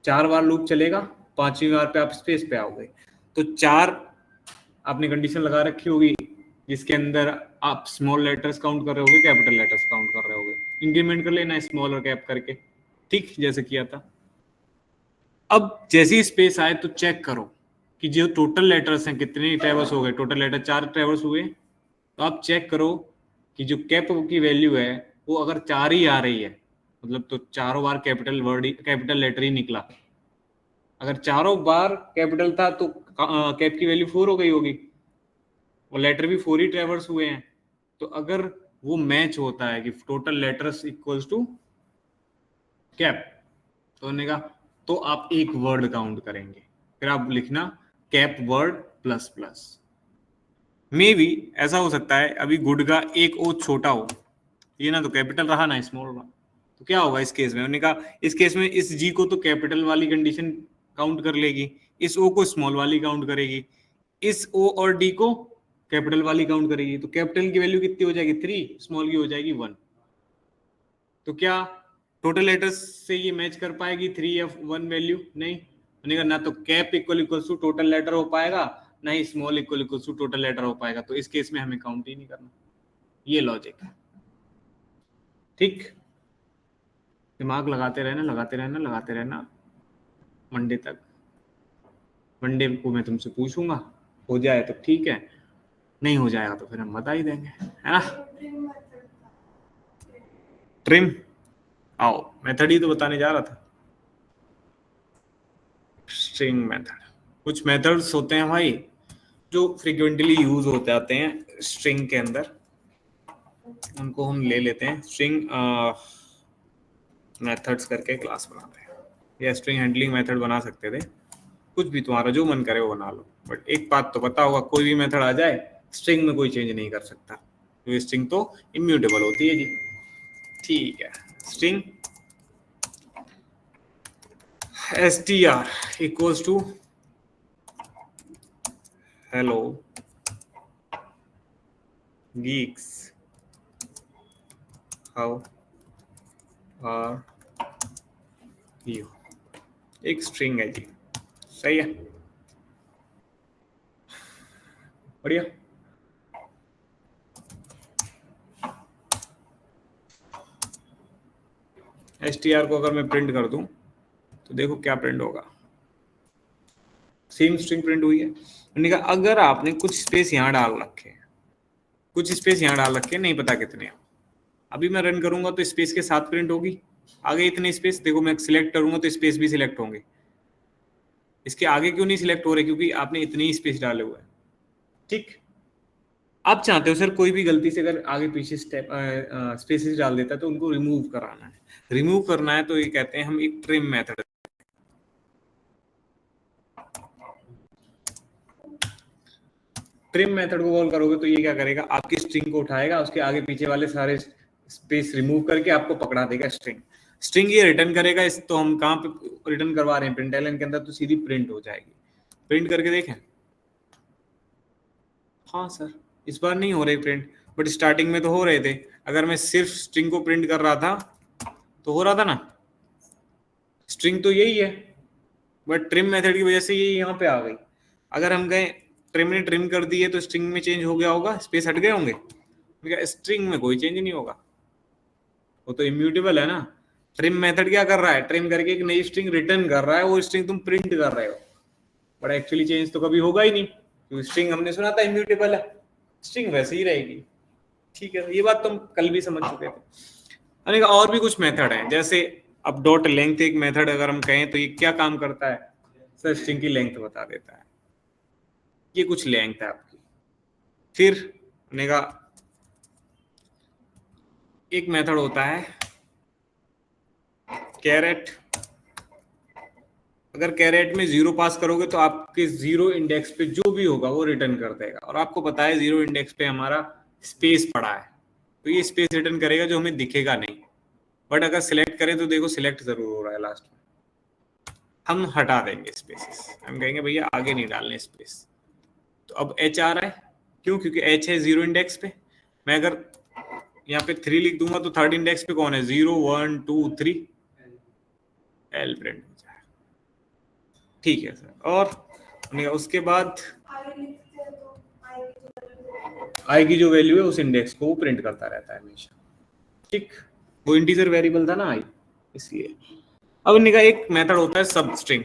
4 बार loop चलेगा, 5वीं बार पे आप स्पेस पे आओगे। तो 4 आपने कंडीशन लगा रखी होगी जिसके अंदर आप स्मॉल लेटर्स काउंट कर रहे होगे, कैपिटल लेटर्स काउंट कर रहे होगे। इंक्रीमेंट कर लेना स्मॉल और कैप करके, ठीक जैसे किया था। अब जैसे ही स्पेस आए तो चेक करो कि जो टोटल लेटर्स हैं कितने ट्रेवर्स हो गए। टोटल लेटर 4 ट्रेवर्स हुए, तो आप चेक करो कि जो कैप की वैल्यू है वो अगर 4 ही आ रही है, मतलब तो चारों बार कैपिटल वर्ड कैपिटल लेटर ही निकला। अगर चारों बार कैपिटल था तो कैप की वैल्यू 4 हो गई होगी, और लेटर भी 4 ही ट्रेवर्स हुए हैं। तो अगर वो मैच होता है कि total letters equals to cap, तो होने का तो आप एक वर्ड काउंट करेंगे, फिर आप लिखना कैप वर्ड प्लस प्लस। मे भी ऐसा हो सकता है अभी गुड का एक ओ छोटा हो, ये ना तो कैपिटल रहा ना स्मॉल रहा, तो क्या होगा इस केस में? उन्होंने कहा इस केस में इस जी को तो कैपिटल वाली कंडीशन काउंट कर लेगी, इस ओ को स्मॉल वाली काउंट करेगी, इस ओ और डी को कैपिटल वाली काउंट करेगी। तो कैपिटल की वैल्यू कितनी हो जाएगी? 3, स्मॉल की हो जाएगी 1। तो क्या टोटल लेटर्स से ये मैच कर पाएगी 3 या 1 वैल्यू? नहीं। ना तो cap equal to total letter हो पाएगा, ना ही small equal to total letter हो पाएगा। तो इस केस में हमें काउंट ही नहीं करना। ये लॉजिक है, ठीक। दिमाग लगाते रहना, लगाते रहना, लगाते रहना मंडे तक। मंडे को मैं तुमसे पूछूंगा, हो जाए तो ठीक है, नहीं हो जाएगा तो फिर हम बता ही देंगे, है ना। ट्रिम आओ, मेथड ही तो बताने जा रहा था। स्ट्रिंग मेथड, कुछ मेथड्स होते हैं भाई जो फ्रीक्वेंटली यूज होते आते हैं स्ट्रिंग के अंदर, उनको हम ले लेते हैं। स्ट्रिंग मेथड्स करके क्लास बनाते हैं, या स्ट्रिंग हैंडलिंग मेथड बना सकते थे, कुछ भी तुम्हारा जो मन करे वो बना लो। बट एक बात तो पता होगा, कोई भी मेथड आ जाए स्ट्रिंग में कोई चेंज नहीं कर सकता, तो स्ट्रिंग तो इम्यूटेबल होती है जी। ठीक है, string str equals to hello geeks, how are you। एक स्ट्रिंग है जी, सही है, बढ़िया। str को अगर मैं प्रिंट कर दूं तो देखो क्या प्रिंट होगा, सेम स्ट्रिंग प्रिंट हुई है। मैंने कहा अगर आपने कुछ स्पेस यहाँ डाल रखे हैं, कुछ स्पेस यहाँ डाल रखे हैं, नहीं पता कितने हैं, अभी मैं रन करूंगा तो स्पेस के साथ प्रिंट होगी। आगे इतने स्पेस देखो, मैं सिलेक्ट करूंगा तो स्पेस भी सिलेक्ट होंगे। इसके आगे क्यों नहीं सिलेक्ट हो रहे? क्योंकि आपने इतने ही स्पेस डाले हुए हैं, ठीक। आप चाहते हो सर कोई भी गलती से अगर आगे पीछे स्टेप स्पेसेस डाल देता है तो उनको रिमूव कराना है। रिमूव करना है तो ये कहते हैं हम एक ट्रिम मेथड। ट्रिम मेथड को कॉल करोगे तो ये क्या करेगा, आपकी स्ट्रिंग को उठाएगा, उसके आगे पीछे वाले सारे स्पेस रिमूव करके आपको पकड़ा देगा स्ट्रिंग। स्ट्रिंग ये रिटर्न करेगा। इस तो हम कहाँ पे रिटर्न करवा रहे हैं? प्रिंटलन के अंदर, तो सीधी प्रिंट हो जाएगी। प्रिंट करके देखें। हाँ सर, इस बार नहीं हो रहे प्रिंट, बट स्टार्टिंग में तो हो रहे थे। अगर मैं सिर्फ स्ट्रिंग को प्रिंट कर रहा था तो हो रहा था ना। स्ट्रिंग तो यही है, बट ट्रिम मेथड की वजह से ये यहाँ पे आ गई। अगर हम गए ट्रिम ने ट्रिम कर दी है तो स्ट्रिंग में चेंज हो गया होगा, स्पेस हट गए होंगे। स्ट्रिंग में कोई चेंज नहीं होगा, वो तो इम्यूटेबल है ना। ट्रिम मेथड क्या कर रहा है? ट्रिम करके एक नई स्ट्रिंग रिटर्न कर रहा है, वो स्ट्रिंग तुम प्रिंट कर रहे हो, बट एक्चुअली चेंज तो कभी होगा ही नहीं, क्योंकि स्ट्रिंग हमने सुना था इम्यूटेबल है, स्ट्रिंग वैसे ही रहेगी। ठीक है, ये बात तुम कल भी समझ चुके थे। और भी कुछ मेथड है, जैसे अब डॉट लेंथ एक मेथड अगर हम कहें तो ये क्या काम करता है सर? स्ट्रिंग की लेंथ बता देता है, ये कुछ लेंथ है आपकी। फिर नेगा एक मेथड होता है कैरेट। अगर कैरेट में 0 पास करोगे तो आपके 0 इंडेक्स पे जो भी होगा वो रिटर्न कर देगा, और आपको पता है 0 इंडेक्स पे हमारा स्पेस पड़ा है, तो ये स्पेस रिटर्न करेगा जो हमें दिखेगा नहीं। बट अगर सिलेक्ट करें तो देखो सिलेक्ट जरूर हो रहा है लास्ट में। हम हटा देंगे स्पेसेस, हम कहेंगे भैया आगे नहीं डालने स्पेस। तो अब एच आ रहा है, क्यों? क्योंकि एच है 0 इंडेक्स पे। मैं अगर यहाँ पे 3 लिख दूंगा तो थर्ड इंडेक्स पे कौन है? 0 1 2 3, एल प्रिंट हो जाएगा। ठीक है सर। और उसके बाद आई की जो वैल्यू है उस इंडेक्स को वो प्रिंट करता रहता है हमेशा। ठीक, वो इंटीजर वेरिएबल था ना आई, इसलिए। अब इनका एक मेथड होता है सबस्ट्रिंग।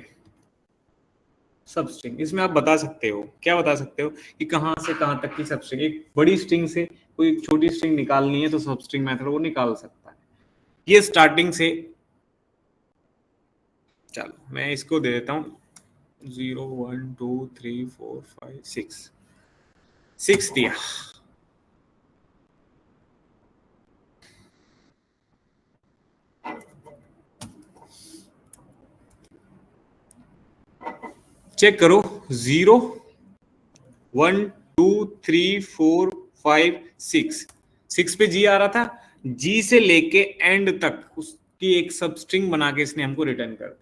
सबस्ट्रिंग इसमें आप बता सकते हो, क्या बता सकते हो कि कहां से कहां तक की सबस्ट्रिंग, एक बड़ी स्ट्रिंग से कोई छोटी स्ट्रिंग निकालनी है तो सबस्ट्रिंग मेथड वो निकाल सकता है। ये स्टार्टिंग से, चलो मैं इसको दे देता हूं 0 1 2 3 4 5 6 6 दिया। चेक करो 0 1 2 3 4 5 6 6 पे जी आ रहा था, जी से लेके एंड तक उसकी एक सब स्ट्रिंग बना के इसने हमको रिटर्न कर दी।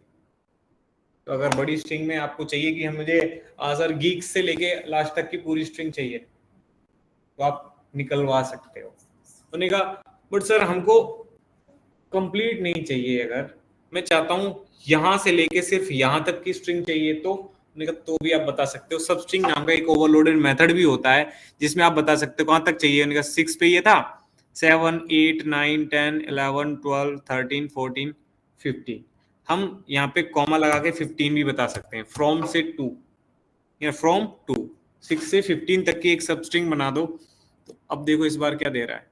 तो अगर बड़ी स्ट्रिंग में आपको चाहिए कि हम मुझे सर गीक्स से लेके लास्ट तक की पूरी स्ट्रिंग चाहिए, तो आप निकलवा सकते हो। उन्होंने कहा बट सर हमको कंप्लीट नहीं चाहिए, अगर मैं चाहता हूं यहां से लेके सिर्फ यहां तक की स्ट्रिंग चाहिए तो भी आप बता सकते हो। सब स्ट्रिंग नाम का एक ओवरलोडेड मेथड भी होता है जिसमें आप बता सकते हो कहां तक चाहिए। उन्होंने कहा 6 पे ये था, 7 8 9 10 11 12 13 14 15, हम यहाँ पे कॉमा लगा के 15 भी बता सकते हैं। फ्रॉम से टू या फ्रॉम टू 6 से 15 तक की एक सब स्ट्रिंग बना दो। तो अब देखो इस बार क्या दे रहा है।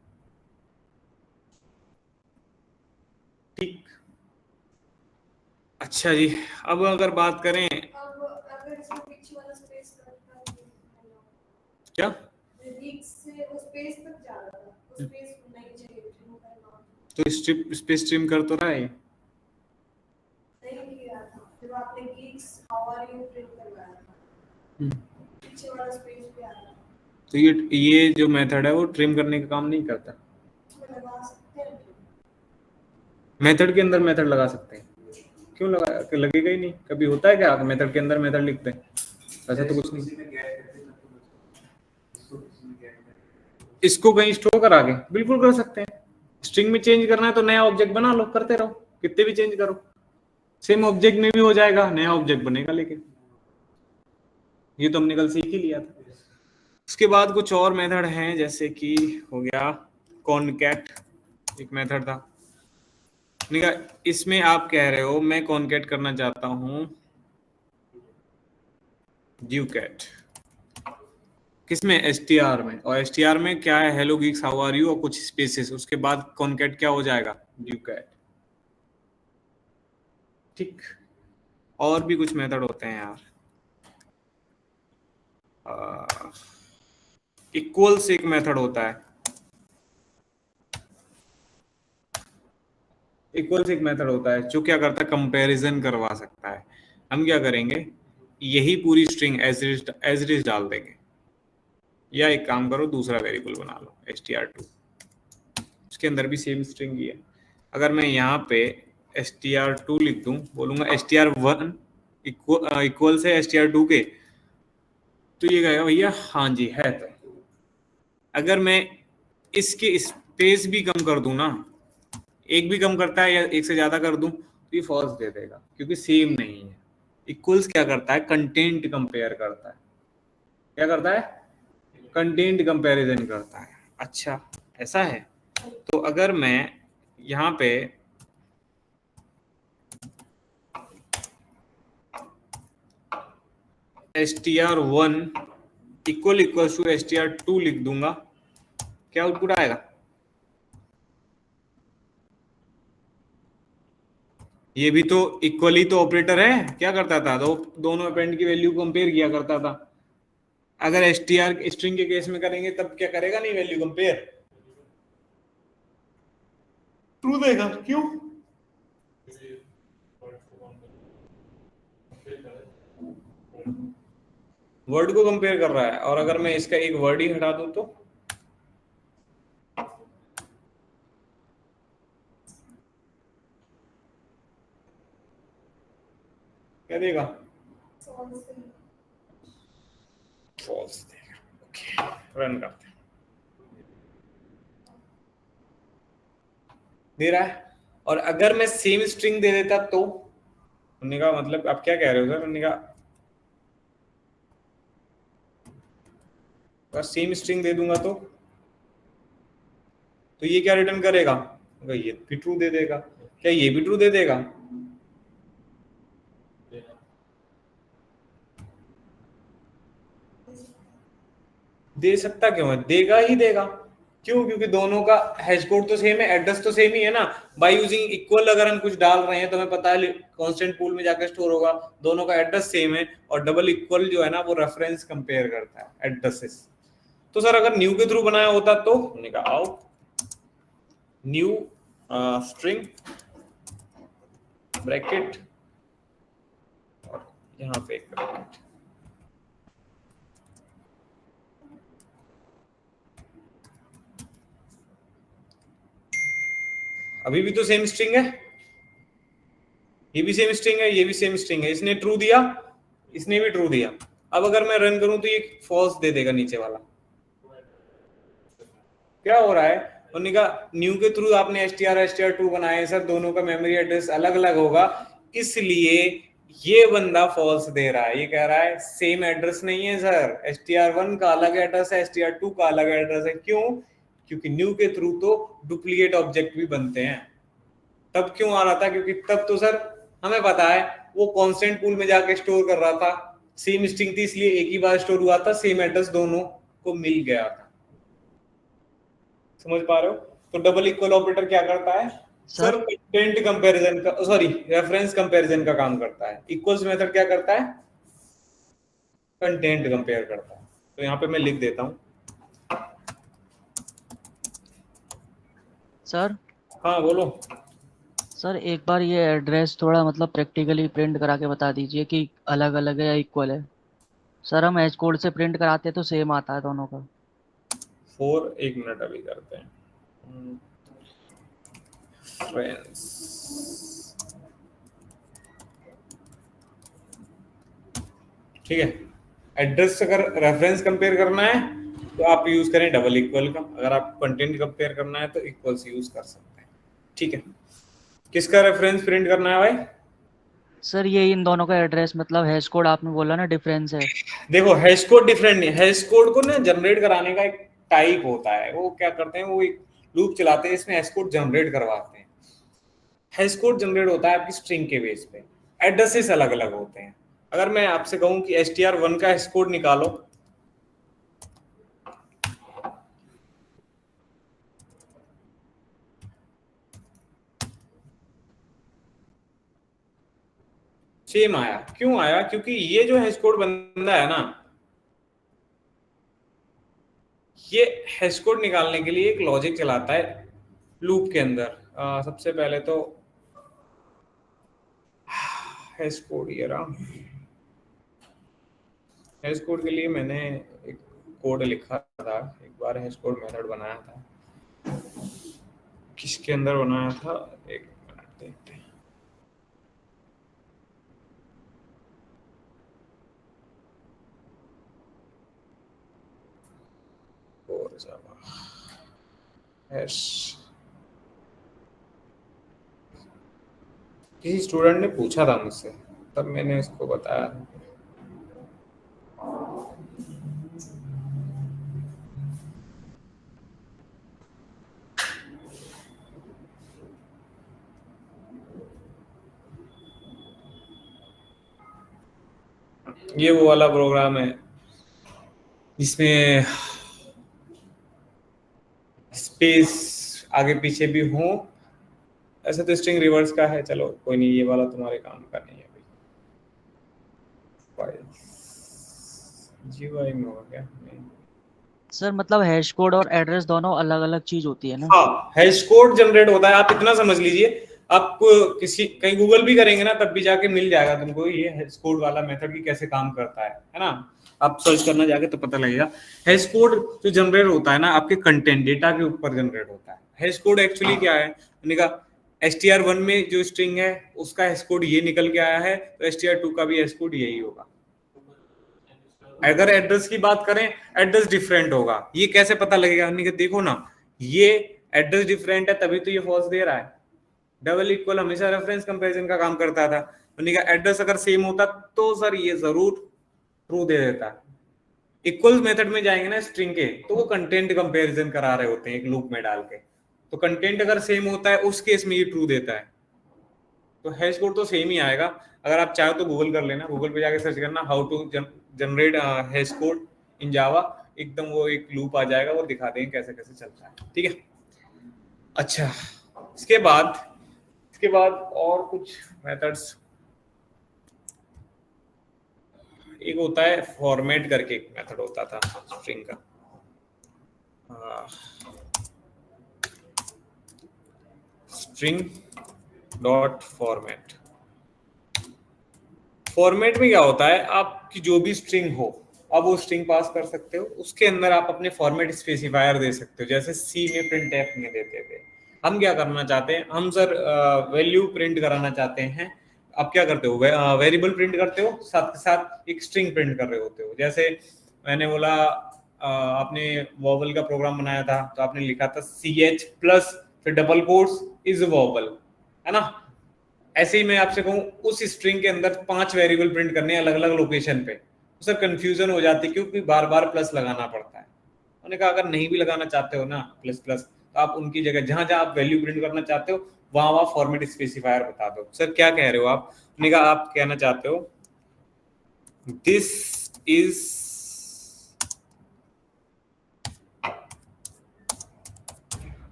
ठीक, अच्छा जी। अब अगर बात करें क्या, तो स्ट्रिप स्पेस ट्रिम कर तो रहा है। तो ये जो मेथड है वो ट्रिम करने का काम नहीं करता। मेथड के अंदर मेथड लगा सकते हैं, क्यों लगा, लगेगा ही नहीं। कभी होता है क्या मेथड के अंदर मेथड लिखते हैं, ऐसा तो कुछ नहीं। इसको कहीं स्टोर करा के बिल्कुल कर सकते हैं। स्ट्रिंग में चेंज करना है तो नया ऑब्जेक्ट बना लो, करते रहो, कितने भी चेंज करो, सेम ऑब्जेक्ट में भी हो जाएगा, नया ऑब्जेक्ट बनेगा। लेकिन ये तो हमने कल सीख ही लिया था। उसके बाद कुछ और मेथड हैं, जैसे कि हो गया कॉनकैट, एक मेथड था। इसमें आप कह रहे हो मैं कॉनकैट करना चाहता हूं ड्यूकैट, किसमें, एसटीआर में। और एसटीआर में क्या है, hello geeks how are you और कुछ स्पेसेस, उसके बाद कॉनकैट क्या हो जाएगा, ड्यूकैट। ठीक, और भी कुछ मेथड होते हैं यार। इक्वल से एक मेथड होता है, इक्वल से एक मेथड होता है जो क्या करता है, कंपैरिजन करवा सकता है। हम क्या करेंगे, यही पूरी स्ट्रिंग एज इट इज डाल देंगे, या एक काम करो दूसरा वेरिएबल बना लो str2, उसके अंदर भी सेम स्ट्रिंग ही है। अगर मैं यहाँ पे str2 लिख दूं, बोलूंगा str1 इक्वल से str2 के, तो ये कहेगा भैया हाँ जी है। तो अगर मैं इसके स्पेस भी कम कर दूं ना, एक भी कम करता है या एक से ज्यादा कर दूं, तो ये फॉल्स दे देगा क्योंकि सेम नहीं है। इक्वल्स क्या करता है, कंटेंट कंपेयर करता है। क्या करता है, कंटेंट कंपैरिजन करता है। अच्छा ऐसा है। तो अगर मैं यहाँ पे str1 equal equal to str2 लिख दूंगा, क्या आउटपुट आएगा, ये भी तो इक्वली तो ऑपरेटर है, क्या करता था, दोनों अपेंड की वैल्यू कंपेयर किया करता था। अगर str स्ट्रिंग के केस में करेंगे तब क्या करेगा, नहीं वैल्यू कंपेयर, ट्रू देगा। क्यों, वर्ड को कंपेयर कर रहा है। और अगर मैं इसका एक वर्ड ही हटा दूं तो क्या देगा, फॉल्स देगा। ओके रन करते हैं, दे रहा है। और अगर मैं सेम स्ट्रिंग दे देता तो उन्होंने कहा मतलब आप क्या कह रहे हो सर? उन्होंने कहा बस सेम स्ट्रिंग दे दूंगा तो ये क्या रिटर्न करेगा? ये भी ट्रू दे देगा। क्या ये भी ट्रू दे देगा? दे सकता क्यों है, देगा ही देगा। क्यों? क्योंकि दोनों का हैश कोड तो सेम है, एड्रेस तो सेम ही है ना। बाय यूजिंग इक्वल अगर हम कुछ डाल रहे हैं तो हमें पता है कांस्टेंट पूल में जाकर स्टोर होगा, दोनों का एड्रेस सेम है। और डबल इक्वल जो है ना वो रेफरेंस कंपेयर करता है एड्रेसेस। तो सर अगर न्यू के थ्रू बनाया होता तो हमने कहा आओ न्यू स्ट्रिंग ब्रैकेट और यहाँ पे एक ब्रैकेट, अभी भी तो सेम स्ट्रिंग है, ये भी सेम स्ट्रिंग है, ये भी सेम स्ट्रिंग है। इसने ट्रू दिया, इसने भी ट्रू दिया। अब अगर मैं रन करूं तो ये फॉल्स दे देगा नीचे वाला। क्या हो रहा है? उन्होंने कहा न्यू के थ्रू आपने str2 बनाए सर, दोनों का मेमोरी एड्रेस अलग अलग होगा, इसलिए ये बंदा फॉल्स दे रहा है। ये कह रहा है सेम एड्रेस नहीं है सर, str1 का अलग एड्रेस है, str2 का अलग एड्रेस है। क्यों? क्योंकि न्यू के थ्रू तो डुप्लीकेट ऑब्जेक्ट भी बनते हैं। तब क्यों आ रहा था? क्योंकि तब तो सर हमें पता है वो कांस्टेंट पूल में जाके स्टोर कर रहा था, सेम स्ट्रिंग थी इसलिए एक ही बार स्टोर हुआ था, सेम एड्रेस दोनों को मिल गया था। समझ पा रहे हो? तो डबल इक्वल ऑपरेटर क्या करता है सर? कंटेंट कंपैरिजन का, सॉरी रेफरेंस कंपैरिजन का काम करता है। इक्वल्स मेथड क्या करता है? कंटेंट कंपेयर करता है। तो यहाँ पे मैं लिख देता हूँ सर। हाँ बोलो। सर एक बार ये एड्रेस थोड़ा मतलब प्रैक्टिकली प्रिंट करा के बता दीजिए कि अलग अलग है या इक्वल है। सर हम एच कोड से प्रिंट कराते हैं तो सेम आता है दोनों का। 1 मिनट अभी करते हैं। फ्रेंड्स ठीक है, एड्रेस अगर रेफरेंस कंपेयर करना है तो आप यूज करें डबल इक्वल का, अगर आप कंटेंट कंपेयर करना है तो इक्वल्स यूज कर सकते हैं। ठीक है, किसका रेफरेंस प्रिंट करना है भाई? सर ये इन दोनों का एड्रेस मतलब हैश कोड आपने बोला ना डिफरेंस है। देखो हैश कोड डिफरेंट नहीं, हैश कोड को ना जनरेट कराने का एक टाइप होता है, वो क्या करते हैं वो एक लूप चलाते हैं, इसमें हैश कोड जनरेट करवाते हैं। हैश कोड जनरेट होता है आपकी स्ट्रिंग के बेस पे, एड्रेसेस अलग अलग होते हैं। अगर मैं आपसे कहूं कि str1 का हैश कोड निकालो, सेम आया। क्यों आया? क्योंकि ये जो हैश कोड बंदा है ना, ये हैश कोड निकालने के लिए एक लॉजिक चलाता है लूप के अंदर। सबसे पहले तो हैश कोड ये रहा, हैश कोड के लिए मैंने एक कोड लिखा था, एक बार हैश कोड मेथड बनाया था, किसके अंदर बनाया था एक मिनट देखते हैं। और हैश किसी स्टूडेंट ने पूछा था मुझसे, तब मैंने उसको बताया। ये वो वाला प्रोग्राम है जिसमें स्पेस आगे पीछे भी हो। ऐसे तो स्ट्रिंग रिवर्स का है, चलो कोई नहीं, ये वाला तुम्हारे काम का नहीं है अभी। जीवाई में होगा क्या? नहीं। सर मतलब हैश कोड और एड्रेस दोनों अलग अलग चीज होती है ना। हाँ, हैश कोड जनरेट होता है, आप इतना समझ लीजिए। आप किसी कहीं गूगल भी करेंगे ना तब भी जाके मिल जाएगा तुमको ये हैश कोड वाला मेथड की कैसे काम करता है ना। आप सर्च करना जाके तो पता लगेगा। हैश कोड जो जनरेट होता है ना आपके कंटेंट डेटा के ऊपर जनरेट होता है। हैश कोड एक्चुअली क्या है? मैंने कहा str1 में जो स्ट्रिंग है उसका हैश कोड ये निकल के आया है, तो str2 का भी हैश कोड यही होगा। अगर एड्रेस की बात करें, एड्रेस डिफरेंट होगा। ये कैसे पता लगेगा? हमने कहा देखो ना, ये एड्रेस डिफरेंट है तभी तो ये फॉल्स दे रहा है। डबल इक्वल हमेशा रेफरेंस कंपैरिजन का काम करता था, उन्हीं का एड्रेस अगर सेम होता तो सर ये जरूर ट्रू दे देता। इक्वल मेथड में जाएंगे ना स्ट्रिंग के, तो वो कंटेंट कंपैरिजन करा रहे होते हैं एक लूप में डाल के, तो कंटेंट अगर सेम होता है उस केस में ये ट्रू देता है। तो हैश कोड तो सेम ही आएगा। अगर आप चाहो तो गूगल कर लेना, गूगल पे जाके सर्च करना how to generate hash code in Java, एकदम वो एक लूप आ जाएगा, वो दिखा देंगे कैसे कैसे चलता है। ठीक है, अच्छा इसके बाद और कुछ मेथड्स, एक होता है फॉर्मेट करके एक मेथड होता था स्ट्रिंग का, स्ट्रिंग डॉट फॉर्मेट। फॉर्मेट में क्या होता है, आपकी जो भी स्ट्रिंग हो आप वो स्ट्रिंग पास कर सकते हो, उसके अंदर आप अपने फॉर्मेट स्पेसिफायर दे सकते हो, जैसे सी में प्रिंटफ में देते थे। हम क्या करना चाहते हैं, हम सर वैल्यू प्रिंट कराना चाहते हैं। आप क्या करते हो, वेरिएबल प्रिंट करते हो, साथ के साथ एक स्ट्रिंग प्रिंट कर रहे होते हो। जैसे मैंने बोला आपने वॉवल का प्रोग्राम बनाया था, तो आपने लिखा था CH प्लस फिर डबल कोट्स इज वॉवल, है ना। ऐसे ही मैं आपसे कहूँ उस स्ट्रिंग के अंदर 5 वेरिएबल प्रिंट करने अलग अलग लोकेशन पे, तो सर कंफ्यूजन हो जाती है क्योंकि बार बार प्लस लगाना पड़ता है। उन्होंने कहा अगर नहीं भी लगाना चाहते हो ना प्लस प्लस, तो आप उनकी जगह जहां जहां आप वैल्यू प्रिंट करना चाहते हो वहां वहां फॉर्मेट स्पेसिफायर बता दो। सर क्या कह रहे हो आप, उन्होंने कहा आप कहना चाहते हो this is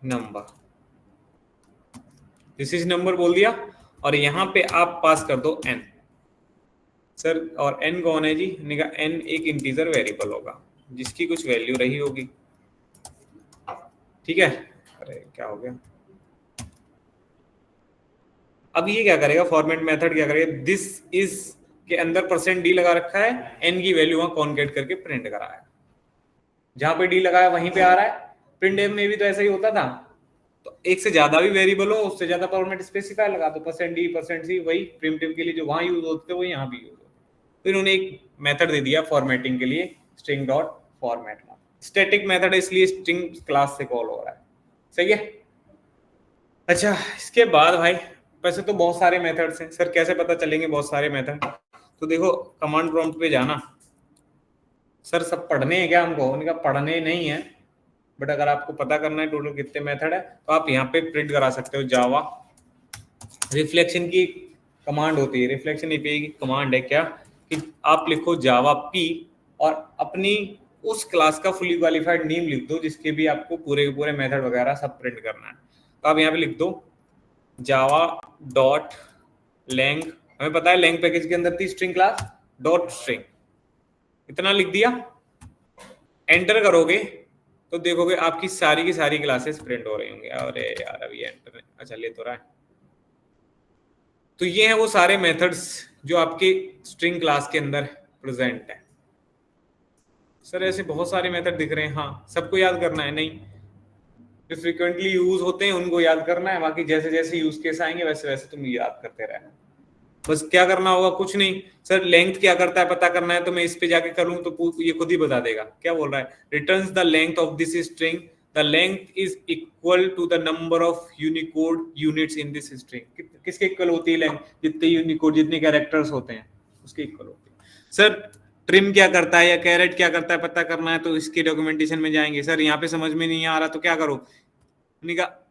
number, this is number बोल दिया, और यहां पे आप पास कर दो n। सर और n कौन है जी, निका n एक इंटीजर वेरिएबल होगा जिसकी कुछ वैल्यू रही होगी। ठीक है, अरे क्या हो गया, अब ये क्या करेगा, फॉर्मेट मेथड क्या करेगा, दिस इज के अंदर %d लगा रखा है, n की वैल्यू वहां कॉन्केट करके प्रिंट कराया, जहां पे d लगाया वहीं पे आ रहा है। प्रिंट में भी तो ऐसा ही होता था, तो एक से ज्यादा भी वेरिएबल हो उससे ज्यादा फॉर्मेट स्पेसिफायर लगा दो, %d %c, वही प्रिमिटिव के लिए जो वहां यूज होते थे वो यहाँ भी यूज होते। तो इन्होंने एक मेथड दे दिया फॉर्मेटिंग के लिए, string dot format. Static method है इसलिए स्ट्रिंग क्लास से कॉल हो रहा है, सही है। अच्छा इसके बाद भाई वैसे तो बहुत सारे मेथड्स हैं सर, कैसे पता चलेंगे बहुत सारे मेथड, तो देखो कमांड प्रॉम्प्ट पे जाना। सर सब पढ़ने हैं क्या हमको, उनका पढ़ने नहीं है, बट अगर आपको पता करना है टोटल कितने मेथड है तो आप यहाँ पे प्रिंट करा सकते हो। जावा रिफ्लेक्शन की कमांड होती है, रिफ्लेक्शन एपीआई की कमांड है क्या कि आप लिखो जावा पी और अपनी उस क्लास का फुली क्वालिफाइड नेम लिख दो जिसके भी आपको पूरे के पूरे मेथड वगैरह सब प्रिंट करना है। तो आप यहाँ पे लिख दो जावा डॉट लैंग, हमें पता है लैंग पैकेज के अंदर थी स्ट्रिंग क्लास डॉट स्ट्रिंग, इतना लिख दिया, एंटर करोगे तो देखोगे आपकी सारी की सारी क्लासेस प्रिंट हो रही होंगी। अरे यार अभी एंटर, अच्छा ले तो रहा है। तो ये हैं वो सारे मेथड्स जो आपके स्ट्रिंग क्लास के अंदर प्रेजेंट है। सर ऐसे बहुत सारे मेथड दिख रहे हैं, हाँ सबको याद करना है नहीं, जो फ्रिक्वेंटली यूज होते हैं उनको याद करना है, बाकी जैसे जैसे यूज केस आएंगे वैसे वैसे तुम याद करते रहना। बस क्या करना होगा, कुछ नहीं सर, लेंथ क्या करता है पता करना है तो मैं इस पे जाके करूं तो ये खुद ही बता देगा। क्या बोल रहा है, returns the length of this string, the length is equal to the number of Unicode units in this string. किसके इक्वल होती है लेंथ, जितने यूनिकोड जितने कैरेक्टर्स होते हैं उसके इक्वल होती है। सर ट्रिम क्या करता है या कैरेट क्या करता है पता करना है तो इसके डॉक्यूमेंटेशन में जाएंगे। सर यहाँ पे समझ में नहीं आ रहा तो क्या करो,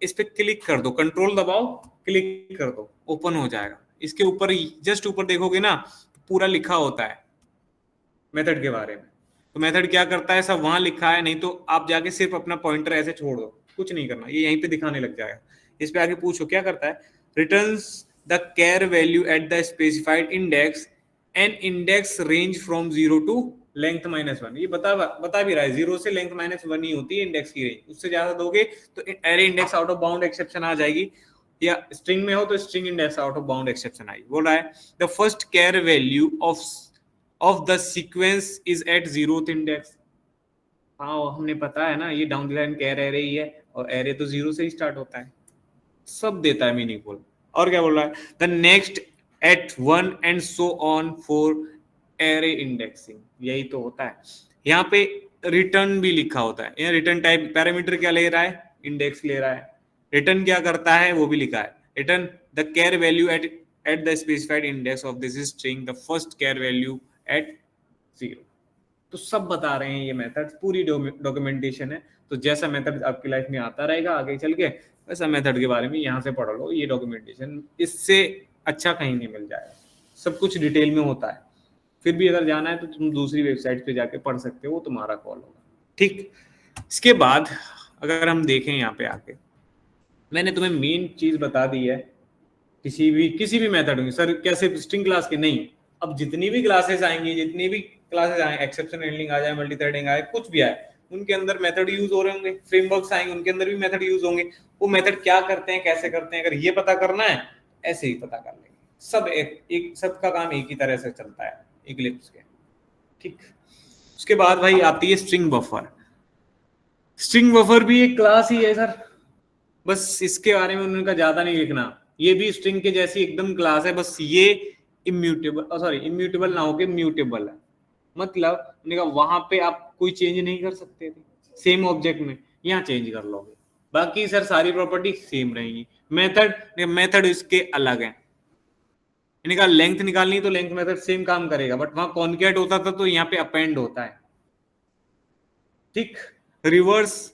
इस पे क्लिक कर दो, कंट्रोल दबाओ, क्लिक कर दो, ओपन हो जाएगा। इसके ऊपर जस्ट ऊपर देखोगे ना पूरा लिखा होता है मेथड के बारे में, तो मेथड क्या करता है सब वहां लिखा है, नहीं तो आप जाके सिर्फ अपना पॉइंटर ऐसे छोड़ दो, कुछ नहीं करना, ये यहीं पे दिखाने लग जाएगा। इस पे आगे पूछो क्या करता है, returns the char value at the specified index and index range from 0 to length -1। ये बता भी रहा है 0 से लेंथ -1 ही होती है इंडेक्स की रेंज, उससे ज्यादा दोगे तो array index out of bound exception आ जाएगी, या स्ट्रिंग में हो तो string index out of bound exception आएगी। बोल रहा है the first char value of the sequence is at 0th index. हाँ हमने पता है ना ये down the line char array ही है, और एरे तो 0 से ही स्टार्ट होता है, सब देता है मीनिंगफुल। और क्या बोल रहा है, the next at 1 and so on for array indexing, यही तो होता है। यहाँ पे रिटर्न भी लिखा होता है, यहाँ रिटर्न टाइप पैरामीटर क्या ले रहा है, इंडेक्स ले रहा है, रिटर्न क्या करता है वो भी लिखा है, return the char value at at the specified index of this string the first char value at 0। तो सब बता रहे हैं ये मेथड, पूरी डॉक्यूमेंटेशन है। तो जैसा मेथड आपकी लाइफ में आता रहेगा आगे चल के, वैसा मेथड के बारे में यहाँ से पढ़ लो। ये डॉक्यूमेंटेशन इससे अच्छा कहीं नहीं मिल जाएगा, सब कुछ डिटेल में होता है। फिर भी अगर जाना है तो तुम दूसरी वेबसाइट पे जाके पढ़ सकते हो, वो तुम्हारा कॉल होगा, ठीक। इसके बाद अगर हम देखें यहाँ पे आके, मैंने तुम्हें मेन चीज बता दी है किसी भी मेथड में। सर कैसे स्ट्रिंग क्लास के? नहीं, अब जितनी भी क्लासेस आएंगी, जितनी भी क्लासेस आए, एक्सेप्शन हैंडलिंग आ जाए, मल्टी थ्रेडिंग आए, कुछ भी आए, उनके अंदर मेथड यूज हो रहे होंगे। फ्रेमवर्क्स आएंगे, उनके अंदर भी मेथड यूज होंगे। वो मेथड क्या करते हैं, कैसे करते हैं, अगर ये पता करना है ऐसे ही पता कर लेंगे। सब एक सबका काम एक ही तरह से चलता है इक्लिप्स के, ठीक। उसके बाद भाई आती है स्ट्रिंग बफर। स्ट्रिंग बफर भी एक क्लास ही है सर, बस इसके बारे में उनका ज्यादा नहीं लिखना। ये भी स्ट्रिंग के जैसी एकदम क्लास है, बस ये इम्यूटेबल ना होके म्यूटेबल है। मतलब वहां पे आप कोई चेंज नहीं कर सकते थे सेम ऑब्जेक्ट में, यहाँ चेंज कर लोगे। बाकी सर सारी प्रॉपर्टी सेम रहेंगी। मेथड इसके अलग है। इनका लेंथ निकालनी तो लेंथ मेथड सेम काम करेगा, बट वहां कॉन्केट होता था तो यहाँ पे अपेंड होता है, ठीक। रिवर्स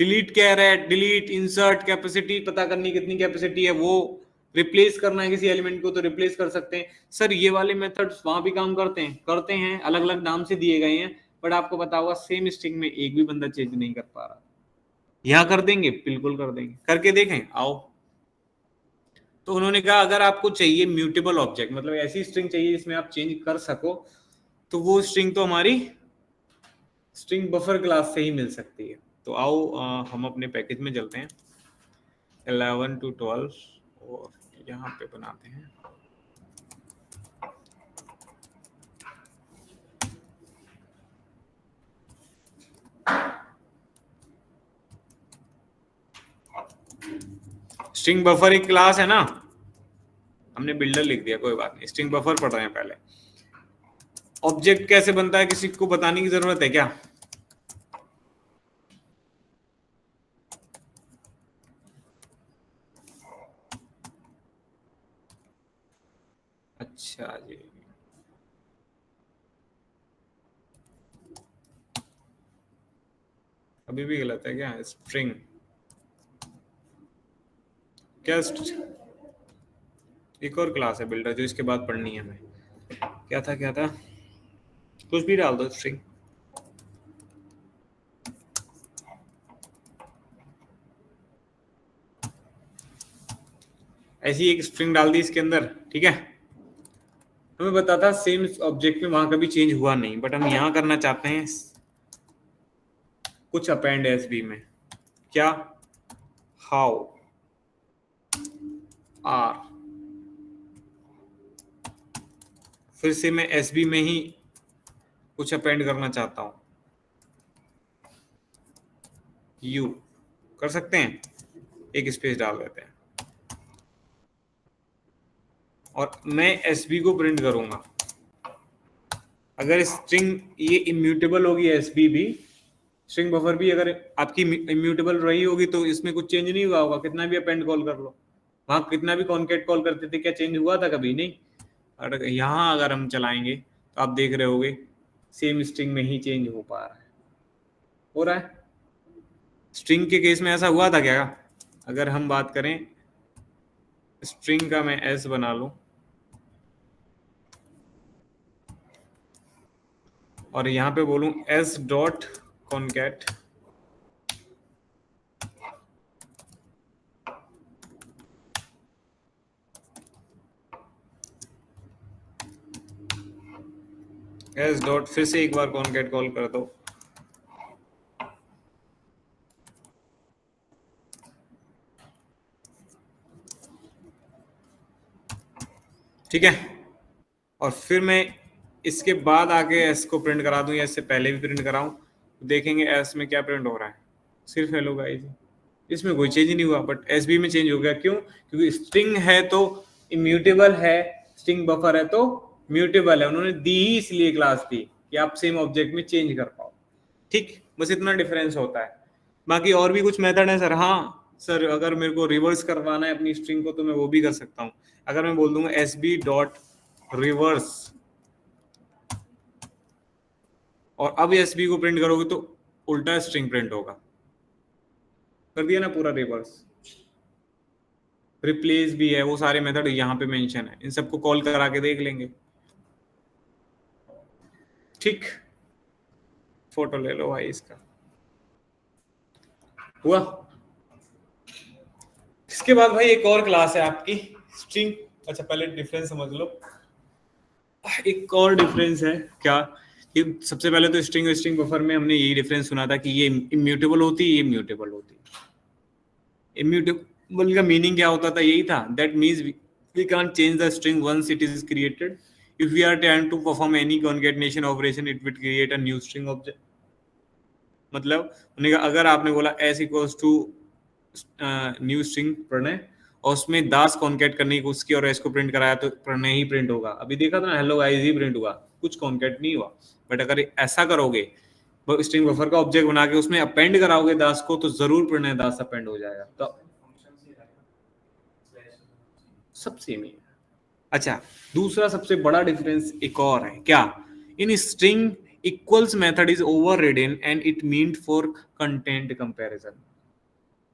डिलीट कह रहा है, डिलीट, इंसर्ट, कैपेसिटी पता करनी कितनी कैपेसिटी है, वो रिप्लेस करना है किसी एलिमेंट को तो रिप्लेस कर सकते हैं। सर ये वाले मेथड्स वहां भी काम करते हैं, अलग अलग नाम से दिए गए हैं, बट आपको पता होगा सेम स्ट्रिंग में एक भी बंदा चेंज नहीं कर पा रहा। यहाँ कर देंगे, बिल्कुल कर देंगे, करके देखें, आओ। तो उन्होंने कहा अगर आपको चाहिए म्यूटेबल ऑब्जेक्ट, मतलब ऐसी स्ट्रिंग चाहिए जिसमें आप चेंज कर सको, तो वो स्ट्रिंग तो हमारी स्ट्रिंग बफर क्लास से ही मिल सकती है। तो आओ हम अपने पैकेज में चलते हैं 11 to 12 और यहाँ पे बनाते हैं स्ट्रिंग बफर। एक क्लास है ना, हमने बिल्डर लिख दिया, कोई बात नहीं, स्ट्रिंग बफर पढ़ रहे हैं पहले। ऑब्जेक्ट कैसे बनता है किसी को बताने की जरूरत है क्या? अच्छा जी, अभी भी गलत है क्या? स्ट्रिंग क्या? एक और क्लास है बिल्डर जो इसके बाद पढ़नी है हमें। क्या था? कुछ भी डाल दो, स्ट्रिंग। ऐसी एक स्ट्रिंग डाल दी इसके अंदर, ठीक है। हमें पता था सेम ऑब्जेक्ट में वहां कभी चेंज हुआ नहीं, बट हम यहां करना चाहते हैं कुछ अपेंड एसबी में। क्या? हाउ आर, फिर से मैं एसबी में ही कुछ अपेंड करना चाहता हूं। यू कर सकते हैं, एक स्पेस डाल देते हैं और मैं एसबी को प्रिंट करूंगा। अगर स्ट्रिंग ये इम्यूटेबल होगी, एसबी भी, स्ट्रिंग बफर भी अगर आपकी इम्यूटेबल रही होगी तो इसमें कुछ चेंज नहीं हुआ होगा। कितना भी अपेंड कॉल कर लो, वहां कितना भी कॉन्केट कॉल करते थे, क्या चेंज हुआ था? कभी नहीं। और यहाँ अगर हम चलाएंगे तो आप देख रहे होगे सेम स्ट्रिंग में ही चेंज हो पा रहा है, हो रहा है। स्ट्रिंग के केस में ऐसा हुआ था क्या? अगर हम बात करें स्ट्रिंग का, मैं एस बना लूं और यहाँ पे बोलूं S dot concat, S dot, फिर से एक बार कॉन्केट कॉल कर दो, ठीक है। और फिर मैं इसके बाद आगे एस को प्रिंट करा दूं या इससे पहले भी प्रिंट कराऊं, देखेंगे एस में क्या प्रिंट हो रहा है। सिर्फ हेलो गाइस, इसमें कोई चेंज नहीं हुआ, बट एसबी में चेंज हो गया। क्यों? क्योंकि स्ट्रिंग है तो इम्यूटेबल है, स्ट्रिंग बफर है तो म्यूटेबल है। उन्होंने दी ही इसलिए क्लास दी कि आप सेम ऑब्जेक्ट में चेंज कर पाओ, ठीक। बस इतना डिफरेंस होता है। बाकी और भी कुछ मेथड है सर। हाँ, सर अगर मेरे को रिवर्स करवाना है अपनी स्ट्रिंग को तो मैं वो भी कर सकता हूँ। अगर मैं बोल दूंगा एसबी डॉट रिवर्स और अब एसबी को प्रिंट करोगे तो उल्टा स्ट्रिंग प्रिंट होगा। कर दिया ना पूरा रिवर्स। रिप्लेस भी है, वो सारे मेथड यहाँ पे मेंशन है, इन सबको कॉल करा के देख लेंगे। ठीक, फोटो ले लो भाई इसका। हुआ। इसके बाद भाई एक और क्लास है आपकी स्ट्रिंग। अच्छा पहले डिफरेंस समझ लो। एक और डिफरेंस है क्या कि सबसे पहले तो स्ट्रिंग और स्ट्रिंग बफर में हमने यही डिफरेंस सुना था कि ये इम्यूटेबल होती है, ये म्यूटेबल होती है। इम्यूटेबल का मीनिंग क्या होता था? यही था, that means we can't change the string once it is created. If we are trying to perform any concatenation operation, it will create a new string object. मतलब उन्हें अगर आपने बोला s equals to new string Pranay और उसमें दास concat करने की कोशिश की और s को प्रिंट कराया तो प्रणय ही प्रिंट होगा। अभी देखा था ना, हेलो गाइस ही प्रिंट हुआ, कुछ कॉन्केट नहीं हुआ। बट अगर ऐसा करोगे, स्ट्रिंग बफर का ऑब्जेक्ट बना के उसमें अपेंड कराओगे दास को, तो जरूर प्रणय दास अपेंड हो जाएगा। तो सब सेम ही है। अच्छा, दूसरा सबसे बड़ा डिफरेंस एक और है क्या? In string equals method is overridden and it meant for content comparison.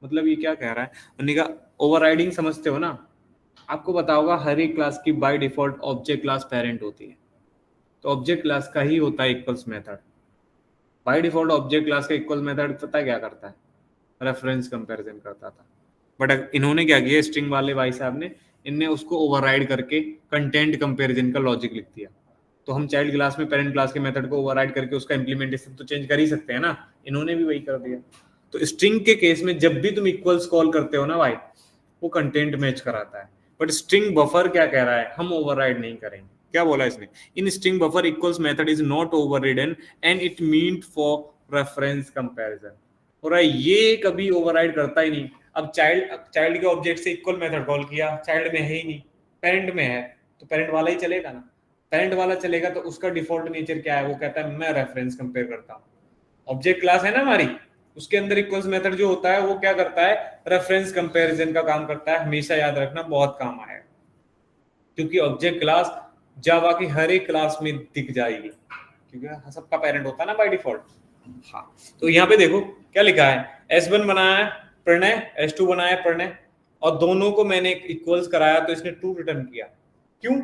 मतलब ये क्या कह रहा है? उन्होंने कहा ओवरराइडिंग समझते हो ना? आपको पता होगा हर एक क्लास की by default object class parent होती है, तो ऑब्जेक्ट क्लास का ही होता है equals method. By default object class का इक्वल मेथड पता है क्या करता है? रेफरेंस कंपैरिजन करता था। बट इन्होंने क्या किया, स्ट्रिंग वाले भाई साहब ने, इनने उसको ओवरराइड करके कंटेंट कंपैरिजन का लॉजिक लिख दिया। तो हम चाइल्ड क्लास में पेरेंट क्लास के मेथड को ओवरराइड करके उसका इंप्लीमेंटेशन तो चेंज कर ही सकते हैं ना। इन्होंने भी वही कर दिया। तो स्ट्रिंग के केस में जब भी तुम इक्वल्स कॉल करते हो ना भाई, वो कंटेंट मैच कराता है। बट स्ट्रिंग बफर क्या कह रहा है? हम ओवरराइड नहीं करेंगे। क्या बोला इसने? In string buffer equals method is not overridden and it meant for reference comparison. और ये कभी ओवरराइड करता ही नहीं। अब चाइल्ड के ऑब्जेक्ट से इक्वल मेथड कॉल किया, चाइल्ड में है ही नहीं, पेरेंट में है, तो पेरेंट वाला ही चलेगा ना। पेरेंट वाला चलेगा तो उसका डिफॉल्ट नेचर क्या है? वो कहता है मैं रेफरेंस कंपेयर करता हूँ। ऑब्जेक्ट क्लास है ना हमारी, उसके अंदर इक्वल्स मेथड जो होता है वो क्या करता है? रेफरेंस कंपैरिजन का काम करता है। हमेशा याद रखना, बहुत काम आएगा, क्योंकि ऑब्जेक्ट क्लास जावा की हर एक क्लास में दिख जाएगी, क्योंकि सबका पेरेंट होता है ना बाय डिफॉल्ट। हाँ, तो यहाँ पे देखो क्या लिखा है, S1 बनाया है प्रणय, S2 बनाया है प्रणय, और दोनों को मैंने इक्वल्स कराया तो इसने ट्रू रिटर्न किया। क्यों?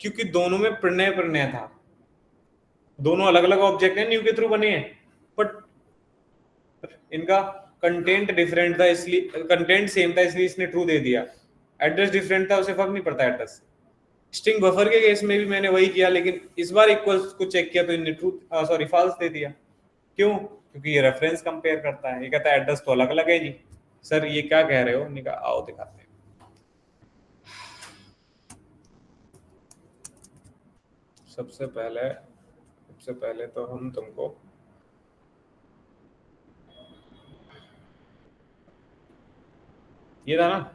क्योंकि दोनों में प्रणय प्रणय था। दोनों अलग अलग ऑब्जेक्ट हैं, न्यू के थ्रू बने हैं, बट इनका कंटेंट डिफरेंट था, इसलिए कंटेंट सेम था इसलिए इसने ट्रू दे दिया। एड्रेस डिफरेंट था, उसे फर्क नहीं पड़ता एड्रेस। स्ट्रिंग बफर के केस में भी मैंने वही किया, लेकिन इस बार इक्वल्स को चेक किया तो इन्हें ट्रू सॉरी फॉल्स दे दिया। क्यों? क्योंकि ये रेफरेंस कंपेयर करता है। ये कहता है एड्रेस तो अलग अलग है जी। सर ये क्या कह रहे हो? मैंने कहा आओ दिखाते हैं। सबसे पहले तो हम तुमको ये था ना,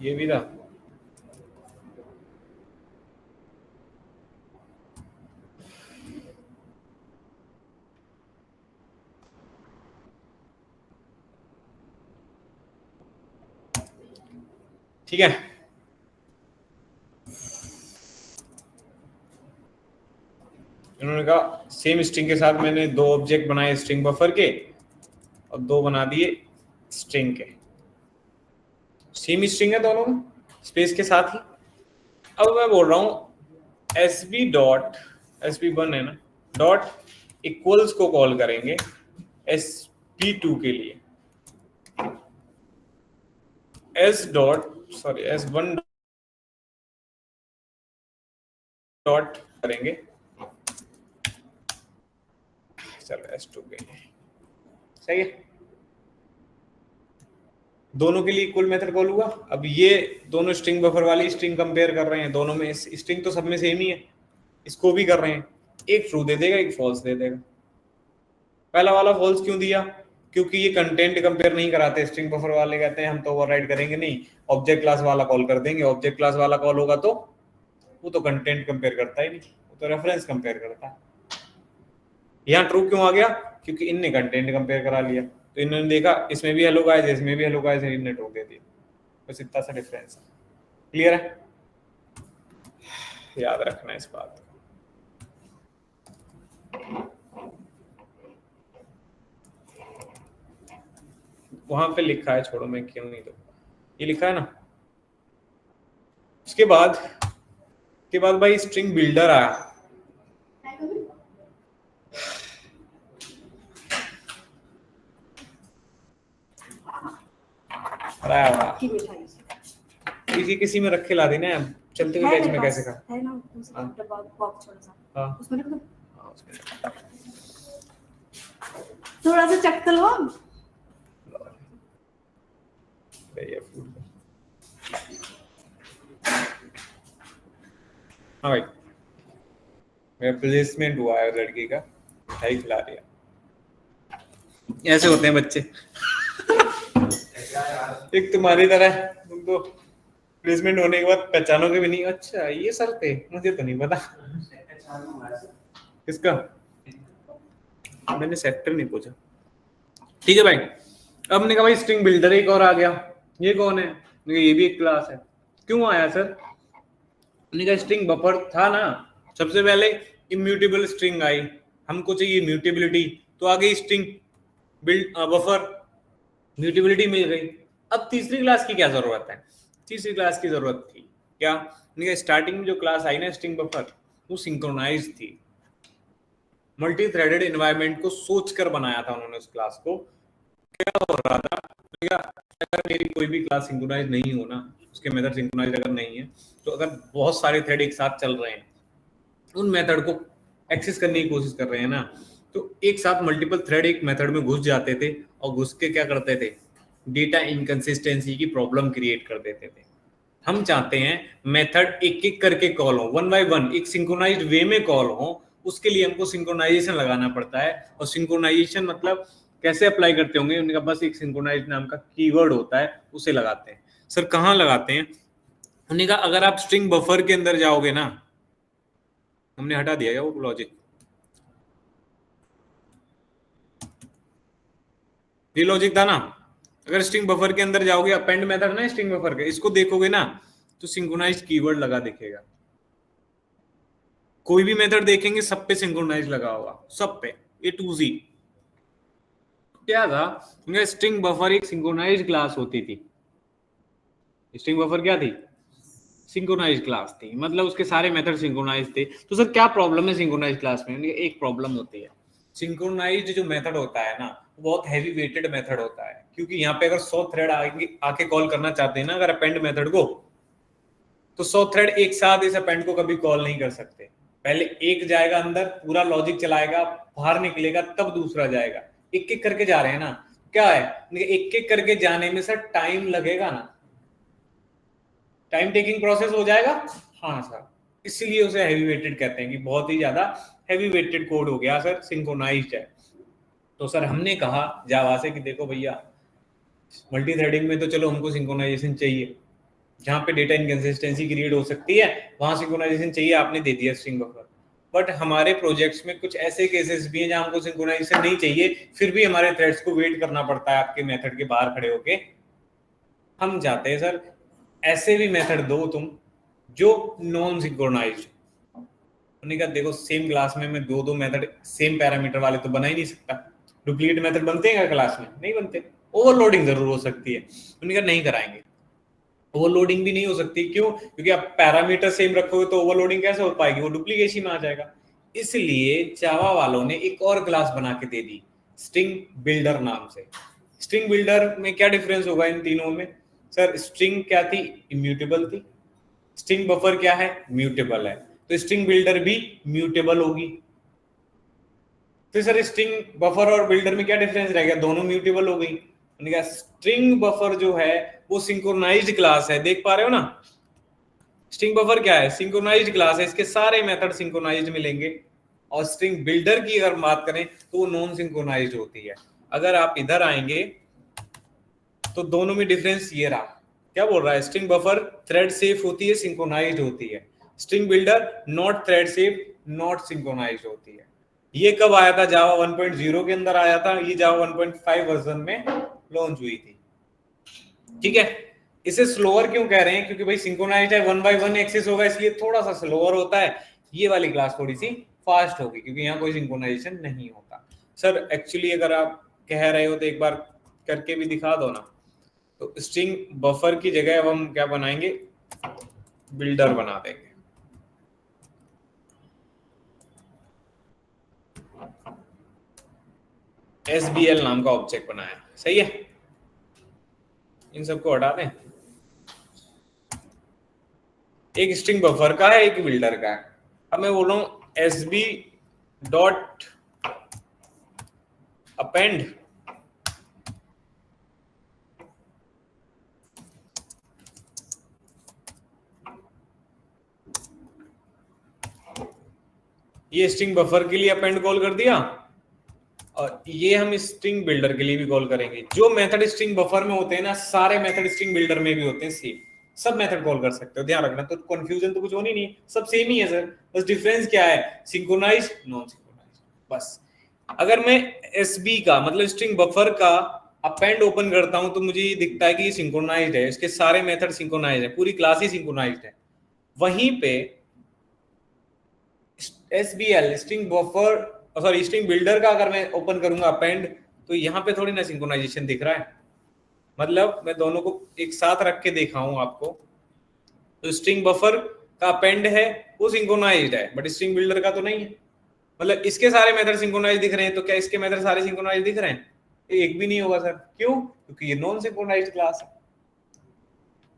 ये भी था, ठीक है। इन्होंने कहा सेम स्ट्रिंग के साथ मैंने दो ऑब्जेक्ट बनाए स्ट्रिंग बफर के और दो बना दिए स्ट्रिंग के। सेम स्ट्रिंग है दोनों में, स्पेस के साथ ही। अब मैं बोल रहा हूं SB1 है ना, डॉट इक्वल्स को कॉल करेंगे SB2 के लिए, S1 डॉट करेंगे, चलो S2 के लिए, सही है। दोनों के लिए इक्वल मेथड कॉल हुआ। अब ये दोनों स्ट्रिंग बफर वाली स्ट्रिंग कंपेयर कर रहे हैं, दोनों में स्ट्रिंग तो सब में सेम ही है, इसको भी कर रहे हैं। एक ट्रू दे देगा, एक फॉल्स दे देगा। पहला वाला फॉल्स क्यों दिया? क्योंकि ये कंटेंट कंपेयर नहीं कराते। स्ट्रिंग बफर वाले कहते हैं हम तो ओवरराइड करेंगे नहीं, ऑब्जेक्ट क्लास वाला कॉल कर देंगे। ऑब्जेक्ट क्लास वाला कॉल होगा तो वो तो कंटेंट कंपेयर करता ही नहीं, वो तो रेफरेंस कंपेयर करता है। यहाँ ट्रू क्यों आ गया? क्योंकि इनने कंटेंट कंपेयर करा लिया, तो इन्होंने देखा इसमें भी हेलो गाइस, इसमें भी हेलो गाइस है, इनने ट्रू दे दिया। बस इतना सा डिफरेंस है। क्लियर है? याद रखना इस बात को। वहां पे लिखा है, छोड़ो मैं क्यों नहीं दूंगा, ये लिखा है ना। उसके बाद भाई स्ट्रिंग बिल्डर आया। किसी में रख के ला देना, चलते हुए बैच में कैसे खा है ना, डब्बा बॉक्स छोटा सा, हां उसमें रख दो। हां उसमें थोड़ा सा चक लो। हाँ भाई, मेरा प्लेसमेंट हुआ है लड़की का, मिठाई खिला दिया। ऐसे होते हैं बच्चे। एक तुम्हारी तरह, तुम तो प्लेसमेंट होने के बाद पहचानोगे भी नहीं, अच्छा ये सर थे, मुझे तो नहीं पता। किसका? मैंने सेक्टर नहीं पूछा। ठीक है भाई, अब मैंने कहा भाई स्ट्रिंग बिल्डर एक और आ गया, ये कौन है? ये भी एक क्लास है। क्यों आया सर? मैंने कहा स्ट्रिंग बफर था ना, सबसे पहले इम्यूटेबल स्ट्रिंग आई, हमको चाहिए म्यूटेबिलिटी, तो आ गई स्ट्रिंग बिल्ड बफर, म्यूटेबिलिटी मिल गई। अब तीसरी क्लास की क्या जरूरत है? तीसरी क्लास की जरूरत थी क्या? स्टार्टिंग में जो क्लास आई ना स्ट्रिंग बफर, वो सिंक्रोनाइज थी, मल्टी थ्रेडेड एनवायरनमेंट को सोचकर बनाया था उन्होंने उस क्लास को। क्या हो रहा था, अगर मेरी कोई भी क्लास सिंक्रोनाइज नहीं हो ना, उसके मेथड सिंक्रोनाइज अगर नहीं है, तो अगर बहुत सारे थ्रेड एक साथ चल रहे हैं, उन मेथड को एक्सेस करने की कोशिश कर रहे हैं ना, तो एक साथ मल्टीपल थ्रेड एक मेथड में घुस जाते थे, और घुस के क्या करते थे? डेटा इनकंसिस्टेंसी की प्रॉब्लम क्रिएट कर देते थे। हम चाहते हैं मेथड एक एक करके कॉल हो, वन बाय वन, एक सिंक्रोनाइज्ड वे में कॉल हो। उसके लिए हमको सिंक्रोनाइजेशन लगाना पड़ता है, और सिंक्रोनाइजेशन मतलब कैसे अप्लाई करते होंगे? उनका बस एक सिंक्रोनाइज नाम का कीवर्ड होता है, उसे लगाते हैं। सर कहाँ लगाते हैं? उन्होंने कहा अगर आप स्ट्रिंग बफर के अंदर जाओगे ना, हमने हटा दिया क्या वो लॉजिक? ये लॉजिक था ना, अगर स्ट्रिंग बफर के अंदर जाओगे, अपेंड मेथड ना स्ट्रिंग बफर के, इसको देखोगे ना तो सिंक्रोनाइज कीवर्ड लगा दिखेगा। कोई भी मेथड देखेंगे सब पे सिंक्रोनाइज लगा होगा, सब पे A to Z। क्या था? स्ट्रिंग बफर एक सिंक्रोनाइज क्लास होती थी। स्ट्रिंग बफर क्या थी? सिंक्रोनाइज क्लास थी, मतलब उसके सारे मेथड सिंक्रोनाइज थे। तो सर क्या प्रॉब्लम है सिंक्रोनाइज क्लास में? एक प्रॉब्लम होती है, सिंक्रोनाइज जो मेथड होता है ना, बहुत हैवी वेटेड मेथड होता है, क्योंकि यहाँ पे अगर 100 थ्रेड आके कॉल करना चाहते हैं ना अगर अपेंड मेथड को, तो 100 थ्रेड एक साथ इस अपेंड को कभी कॉल नहीं कर सकते। पहले एक जाएगा अंदर, पूरा लॉजिक चलाएगा, बाहर निकलेगा, तब दूसरा जाएगा। एक एक करके जा रहे हैं ना, क्या है एक एक करके जाने में सर टाइम लगेगा ना, टाइम टेकिंग प्रोसेस हो जाएगा। हाँ सर, इसलिए उसे हैवी वेटेड कहते हैं कि बहुत ही ज्यादा हैवी वेटेड कोड हो गया सर, सिंक्रोनाइज्ड है। तो सर हमने कहा जावा से कि देखो भैया, मल्टी थ्रेडिंग में तो चलो हमको सिंक्रोनाइजेशन चाहिए, जहां पे डेटा इनकंसिस्टेंसी क्रिएट हो सकती है वहां सिंक्रोनाइजेशन चाहिए, आपने दे दिया स्ट्रिंग बफर। बट हमारे प्रोजेक्ट्स में कुछ ऐसे केसेस भी हैं जहां हमको सिंक्रोनाइजेशन नहीं चाहिए, फिर भी हमारे थ्रेड्स को वेट करना पड़ता है आपके मेथड के बाहर खड़े होके। हम चाहते हैं सर ऐसे भी मेथड दो तुम जो नॉन सिंक्रोनाइज्ड। उन्होंने कहा देखो सेम क्लास में मैं दो मेथड सेम पैरामीटर वाले तो बना ही नहीं सकता, डुप्लीकेट मेथड बनते हैं क्लास में? नहीं बनते। ओवरलोडिंग जरूर हो सकती है। उन्होंने कहा नहीं कराएंगे, ओवरलोडिंग भी नहीं हो सकती। क्यों? क्योंकि आप पैरामीटर सेम रखोगे तो ओवरलोडिंग कैसे हो पाएगी? वो डुप्लीकेशन में आ जाएगा। इसलिए जावा वालों ने एक और क्लास बना के दे दी स्ट्रिंग बिल्डर नाम से। स्ट्रिंग बिल्डर में क्या डिफरेंस होगा इन तीनों में? सर स्ट्रिंग क्या थी? इम्यूटेबल थी। स्ट्रिंग बफर क्या है? म्यूटेबल है। तो स्ट्रिंग बिल्डर भी म्यूटेबल होगी। तो सर स्ट्रिंग बफर और बिल्डर में क्या डिफरेंस रह गया? दोनों म्यूटेबल हो गई। स्ट्रिंग बफर जो है वो सिंक्रोनाइज्ड क्लास है, देख पा रहे हो ना? स्ट्रिंग बफर क्या है? सिंक्रोनाइज्ड क्लास है, इसके सारे मेथड सिंक्रोनाइज्ड मिलेंगे। और स्ट्रिंग बिल्डर की अगर बात करें तो वो नॉन सिंक्रोनाइज्ड होती है। अगर आप इधर आएंगे तो दोनों में डिफरेंस ये रहा। क्या बोल रहा है? स्ट्रिंग बफर थ्रेड सेफ होती है, सिंक्रोनाइज्ड होती है। String builder not thread safe, not synchronized होती है। ये कब आया था? जावा 1.0 के अंदर आया था, ये जावा 1.5 वर्जन में लॉन्च हुई थी। ठीक है, इसे स्लोअर क्यों कह रहे हैं? क्योंकि भाई सिंक्रोनाइज्ड है, 1/1 एक्सेस होगा, इसलिए थोड़ा सा स्लोअर होता है। ये वाली क्लास थोड़ी सी फास्ट होगी क्योंकि यहाँ कोई सिंक्रोनाइजेशन नहीं होता। सर एक्चुअली अगर आप कह रहे हो तो एक बार करके भी दिखा दो ना। तो स्ट्रिंग बफर की जगह अब हम क्या बनाएंगे? बिल्डर बना देंगे। SBL नाम का ऑब्जेक्ट बनाया, सही है। इन सबको हटा दें। एक स्ट्रिंग बफर का है, एक बिल्डर का है। अब मैं बोल रहा हूं SB डॉट अपेंड ये स्ट्रिंग बफर के लिए अपेंड कॉल कर दिया, और ये हम स्ट्रिंग बिल्डर के लिए भी कॉल करेंगे। जो मेथड स्ट्रिंग बफर में होते हैं ना, सारे मेथड स्ट्रिंग बिल्डर में भी होते हैं सेम। सब मेथड कॉल कर सकते हो, ध्यान रखना। तो कंफ्यूजन तो कुछ होनी नहीं, सब सेम ही है सर। बस डिफरेंस क्या है? सिंक्रोनाइज, नॉन सिंक्रोनाइज, बस। अगर मैं एसबी का मतलब स्ट्रिंग बफर का अपेंड ओपन करता हूं तो मुझे ये दिखता है कि ये सिंक्रोनाइज्ड है, इसके सारे मेथड सिंक्रोनाइज्ड है, पूरी क्लास ही सिंक्रोनाइज्ड है। वहीं पे SBL string buffer sorry string builder का अगर मैं ओपन करूंगा अपेंड, तो यहाँ पे थोड़ी ना सिंक्रोनाइजेशन दिख रहा है। मतलब मैं दोनों को एक साथ रख के दिखाऊं आपको, तो स्ट्रिंग बफर का अपेंड है वो सिंक्रोनाइज्ड है, बट स्ट्रिंग बिल्डर का तो नहीं है। मतलब इसके सारे मेथड सिंक्रोनाइज दिख रहे हैं, तो क्या इसके मेथड सारे सिंक्रोनाइज दिख रहे हैं? एक भी नहीं होगा सर। क्यों? क्योंकि ये नॉन सिंक्रोनाइज्ड क्लास है।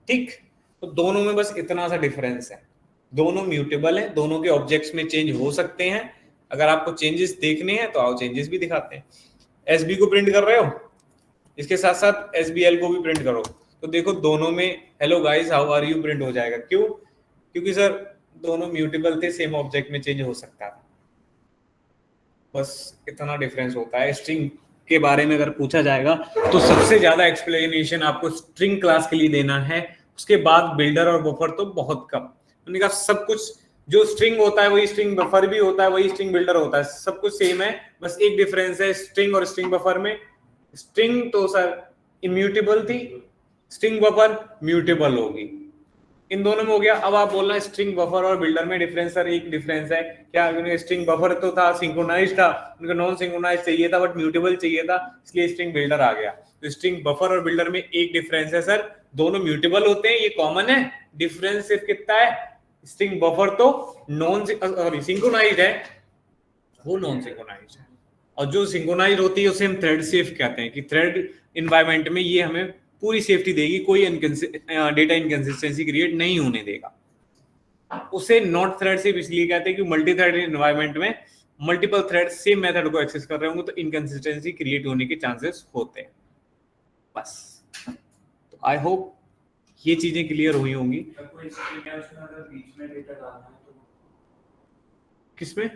ठीक, तो दोनों में बस इतना सा डिफरेंस है। दोनों म्यूटेबल हैं, दोनों के ऑब्जेक्ट्स में चेंज हो सकते हैं। अगर आपको चेंजेस देखने हैं तो आओ चेंजेस भी दिखाते हैं। एसबी को प्रिंट कर रहे हो, इसके साथ साथ एसबीएल को भी प्रिंट करो, तो देखो दोनों में hello guys how are you print हो जाएगा। क्यों? क्योंकि सर दोनों म्यूटेबल थे, सेम ऑब्जेक्ट में चेंज हो सकता था। बस इतना डिफरेंस होता है। स्ट्रिंग के बारे में अगर पूछा जाएगा तो सबसे ज्यादा एक्सप्लेनेशन आपको स्ट्रिंग क्लास के लिए देना है, उसके बाद बिल्डर और बफर तो बहुत कम। उन्होंने कहा सब कुछ जो स्ट्रिंग होता है वही स्ट्रिंग बफर भी होता है, वही स्ट्रिंग बिल्डर होता है, सब कुछ सेम है। बस एक डिफरेंस है स्ट्रिंग और स्ट्रिंग बफर में। स्ट्रिंग तो सर इम्यूटेबल थी, स्ट्रिंग बफर म्यूटेबल होगी। इन दोनों में हो गया। अब आप बोलना स्ट्रिंग बफर और बिल्डर में डिफरेंस। सर एक डिफरेंस है क्या? स्ट्रिंग बफर तो था सिंक्रोनाइज था, उनको नॉन सिंक्रोनाइज चाहिए था, बट म्यूटेबल चाहिए था, इसलिए स्ट्रिंग बिल्डर आ गया। तो स्ट्रिंग बफर और बिल्डर में एक डिफरेंस है सर, दोनों म्यूटेबल होते हैं, ये कॉमन है। डिफरेंस सिर्फ कितना है? स्ट्रिंग बफर तो नॉन सॉरी सिंक्रोनाइज है, वो नॉन सिंक्रोनाइज है। और जो सिंक्रोनाइज होती है उसे हम थ्रेड सेफ कहते हैं, कि थ्रेड इन्वायरमेंट में ये हमें पूरी सेफ्टी देगी, कोई डेटा इनकंसिस्टेंसी क्रिएट नहीं होने देगा। उसे नॉट थ्रेड सेफ इसलिए कहते हैं कि मल्टी थ्रेड इन्वायरमेंट में मल्टीपल थ्रेड सेम मेथड को एक्सेस कर रहे होंगे तो इनकंसिस्टेंसी क्रिएट होने के चांसेस होते हैं। बस, तो आई होप ये चीजें क्लियर हुई होंगी। किसमें?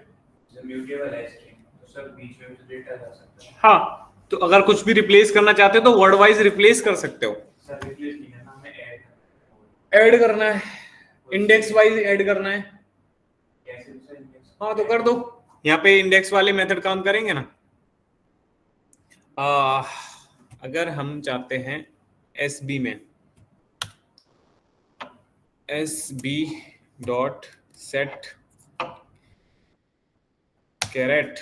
हाँ, तो अगर कुछ भी रिप्लेस करना चाहते हो तो वर्ड वाइज रिप्लेस कर सकते हो। ऐड करना है, इंडेक्स वाइज ऐड करना है। हाँ तो कर दो, यहाँ पे इंडेक्स वाले मेथड काम करेंगे ना। अगर हम चाहते हैं SB में SB dot set char at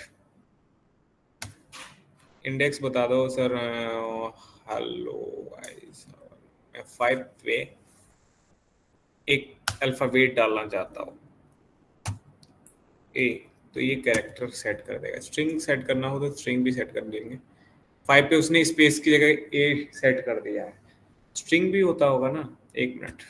index बता दो सर। हेलो गाइस, मैं 5 पे एक अल्फाबेट डालना चाहता हूँ A, तो ये कैरेक्टर सेट कर देगा। स्ट्रिंग सेट करना हो तो स्ट्रिंग भी सेट कर देंगे। 5 पे उसने स्पेस की जगह A सेट कर दिया है। स्ट्रिंग भी होता होगा ना, एक मिनट।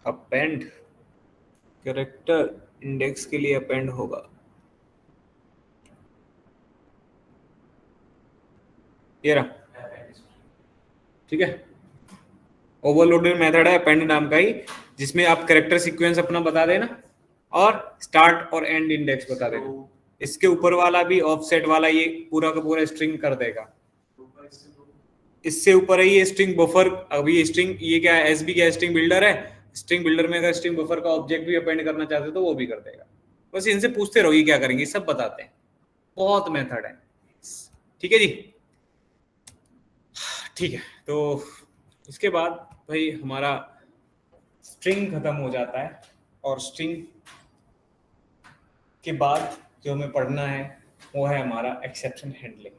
अपेंड कैरेक्टर इंडेक्स के लिए अपेंड होगा। ये रहा, ठीक है। ओवरलोडेड मेथड है अपेंड नाम का ही, जिसमें आप कैरेक्टर सीक्वेंस अपना बता देना और स्टार्ट और एंड इंडेक्स बता देगा। इसके ऊपर वाला भी ऑफसेट वाला ये पूरा का पूरा स्ट्रिंग कर देगा। इससे ऊपर है ये स्ट्रिंग बफर। अभी स्ट्रिंग ये क्या है, एसबी क्या स्ट्रिंग बिल्डर है। स्ट्रिंग बिल्डर में अगर स्ट्रिंग बफर का ऑब्जेक्ट भी अपेंड करना चाहते हो तो वो भी कर देगा। बस इनसे पूछते रहो ये क्या करेंगे, सब बताते हैं, बहुत मेथड है। ठीक है जी, ठीक है। तो इसके बाद भाई हमारा स्ट्रिंग खत्म हो जाता है और स्ट्रिंग के बाद जो हमें पढ़ना है वो है हमारा एक्सेप्शन हैंडलिंग,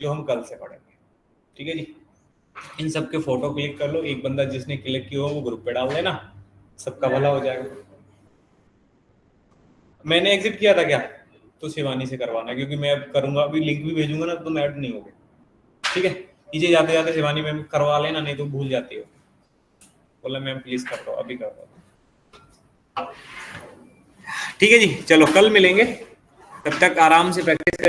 जो हम कल से पढ़ेंगे। ठीक है जी, इन सब के फोटो क्लिक कर लो, एक बंदा जिसने क्लिक किया हो वो ग्रुप पे डाल देना, सबका भला हो जाएगा। मैंने एग्जिट किया था क्या, तो शिवानी से करवाना, क्योंकि मैं अब करूंगा, अभी लिंक भी भेजूंगा ना तो मैं ऐड नहीं होगा। ठीक है, नीचे जाते जाते शिवानी मैम करवा लेना, नहीं तो भूल जाती हो। बोला मैम प्लीज कर दो, अभी कर दो। ठीक है जी, चलो कल मिलेंगे, तब तक आराम से प्रैक्टिस